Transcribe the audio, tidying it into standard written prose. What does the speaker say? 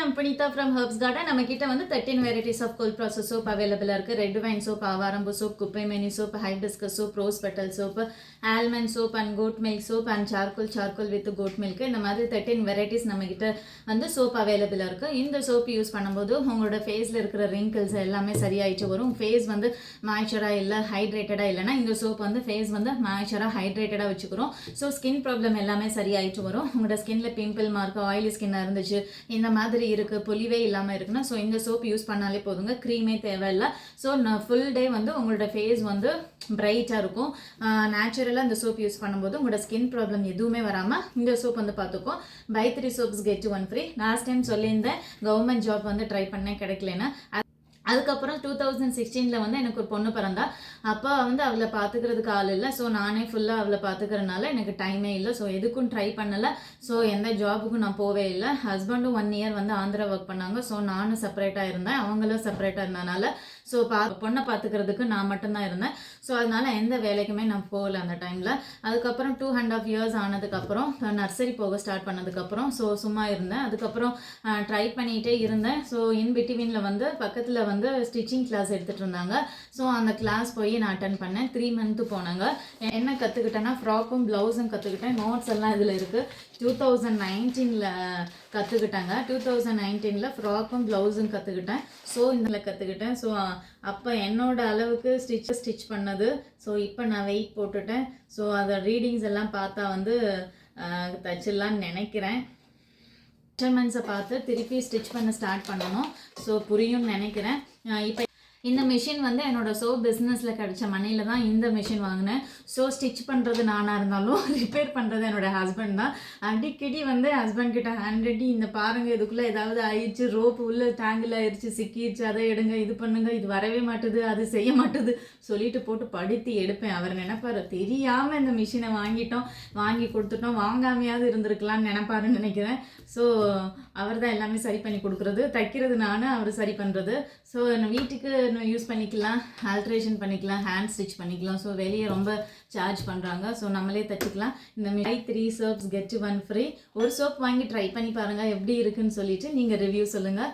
I'm Punitha from Herbs Garden. நம்ம கிட்ட வந்து 13 varieties of cold process soap available இருக்கு. Red wine soap, avarambu soap, kuppemeni soap, hibiscus soap, rose petal soap, almond soap and goat milk soap and charcoal with goat milk. இந்த மாதிரி 13 varieties நம்ம கிட்ட வந்து soap available இருக்கு. இந்த soap use பண்ணும்போது உங்களோட ஃபேஸ்ல இருக்கிற wrinkles எல்லாமே சரியாயிட்டு வரும். ஃபேஸ் வந்து மாய்ச்சரா இல்ல ஹைட்ரேட்டடா இல்லனா இந்த soap வந்து ஃபேஸ் வந்து மாய்ச்சரா ஹைட்ரேட்டடா வச்சுக்குறோம். சோ ஸ்கின் ப்ராப்ளம் எல்லாமே சரியாயிட்டு வரும். உங்களோட ஸ்கின்ல பிம்பிள் மார்க் ஆயிலி ஸ்கின்னா இருந்துச்சு இந்த மாதிரி இருக்கு பொலிவே இல்லாம இருக்குன்னா ஸோ இந்த சோப் யூஸ் பண்ணாலே போதுங்க க்ரீமே தேவையில்லை ஸோ ஃபுல் டே வந்து உங்களோட ஃபேஸ் வந்து பிரைட்டாக இருக்கும் நேச்சுரலாக இந்த சோப் யூஸ் பண்ணும்போது உங்களோட ஸ்கின் ப்ராப்ளம் எதுவுமே வராமல் இந்த சோப் வந்து பார்த்துக்கோ buy 3 soaps get 1 free last time சொல்லியிருந்தேன் கவர்மெண்ட் ஜாப் வந்து ட்ரை பண்ணேன் கிடைக்கலன்னா அதுக்கப்புறம் 2016 வந்து எனக்கு ஒரு பொண்ணு பிறந்தா அப்போ வந்து அவளை பார்த்துக்கிறதுக்கு ஆள் இல்லை ஸோ நானே ஃபுல்லாக அவளை பார்த்துக்கிறனால எனக்கு டைமே இல்லை ஸோ எதுக்கும் ட்ரை பண்ணலை ஸோ எந்த ஜாபுக்கும் நான் போவே இல்லை ஹஸ்பண்டும் 1 இயர் வந்து ஆந்திரா ஒர்க் பண்ணாங்க ஸோ நானும் செப்பரேட்டாக இருந்தேன் அவங்களும் செப்பரேட்டாக இருந்தனால ஸோ பொண்ணை பார்த்துக்கிறதுக்கு நான் மட்டும்தான் இருந்தேன் ஸோ அதனால எந்த வேலைக்குமே நான் போகல அந்த டைமில் அதுக்கப்புறம் 2.5 இயர்ஸ் ஆனதுக்கப்புறம் நர்சரி போக ஸ்டார்ட் பண்ணதுக்கப்புறம் ஸோ சும்மா இருந்தேன் அதுக்கப்புறம் ட்ரை பண்ணிகிட்டே இருந்தேன் ஸோ இன் பிட்வீனில் வந்து பக்கத்தில் வந்து ஸ்டிச்சிங் கிளாஸ் எடுத்துகிட்டு இருந்தாங்க ஸோ அந்த கிளாஸ் போய் நான் அட்டன் பண்ணேன் 3 மந்த்து போனாங்க என்ன கற்றுக்கிட்டேன்னா ஃப்ராக்கும் ப்ளவுஸும் கற்றுக்கிட்டேன் நோட்ஸ் எல்லாம் இதில் இருக்குது 2019 கற்றுக்கிட்டாங்க 2019 ஃப்ராக்கும் ப்ளவுஸும் கற்றுக்கிட்டேன் ஸோ இதில் கற்றுக்கிட்டேன் ஸோ அப்போ என்னோட அளவுக்கு ஸ்டிச் பண்ணது ஸோ இப்போ நான் வெயிட் போட்டுட்டேன் ஸோ அதை ரீடிங்ஸ் எல்லாம் பார்த்தா வந்து தச்சிடலான்னு நினைக்கிறேன் மெஷர்மெண்ட்ஸை பார்த்து திருப்பி ஸ்டிச் பண்ண ஸ்டார்ட் பண்ணணும் ஸோ புரியும்னு நினைக்கிறேன் இப்போ இந்த மிஷின் வந்து என்னோட சோப் பிஸ்னஸில் கிடைச்ச மணியில் தான் இந்த மிஷின் வாங்கினேன் ஸோ ஸ்டிச் பண்ணுறது நானாக இருந்தாலும் ரிப்பேர் பண்ணுறது என்னோட ஹஸ்பண்ட் தான் அடிக்கடி வந்து ஹஸ்பண்ட் கிட்ட ஹேண்ட்ரெட்டி இந்த பாருங்கள் இதுக்குள்ளே ஏதாவது ஆயிடுச்சு ரோப்பு உள்ள டேங்கில் ஆயிடுச்சு சிக்கிடுச்சு அதை எடுங்க இது பண்ணுங்க இது வரவே மாட்டுது அது செய்ய மாட்டுது சொல்லிட்டு போட்டு படுத்தி எடுப்பேன் அவர் நினைப்பாரு தெரியாமல் இந்த மிஷினை வாங்கி கொடுத்துட்டோம் வாங்காமையாவது இருந்திருக்கலாம்னு நினைப்பாருன்னு நினைக்கிறேன் ஸோ அவர் தான் எல்லாமே சரி பண்ணி கொடுக்குறது தைக்கிறது நான் அவர் சரி பண்ணுறது ஸோ வீட்டுக்கு யூஸ் பண்ணிக்கலாம் ஆல்ட்ரேஷன் பண்ணிக்கலாம் ஹேண்ட் ஸ்டிச் பண்ணிக்கலாம் ஸோ வெளியே ரொம்ப சார்ஜ் பண்ணுறாங்க ஸோ நம்மளே தைச்சிக்கலாம் இந்த மாதிரி 3 சோப்ஸ் கெட் 1 ஃப்ரீ ஒரு சோப் வாங்கி ட்ரை பண்ணி பாருங்கள் எப்படி இருக்குன்னு சொல்லிட்டு நீங்கள் ரிவ்யூ சொல்லுங்கள்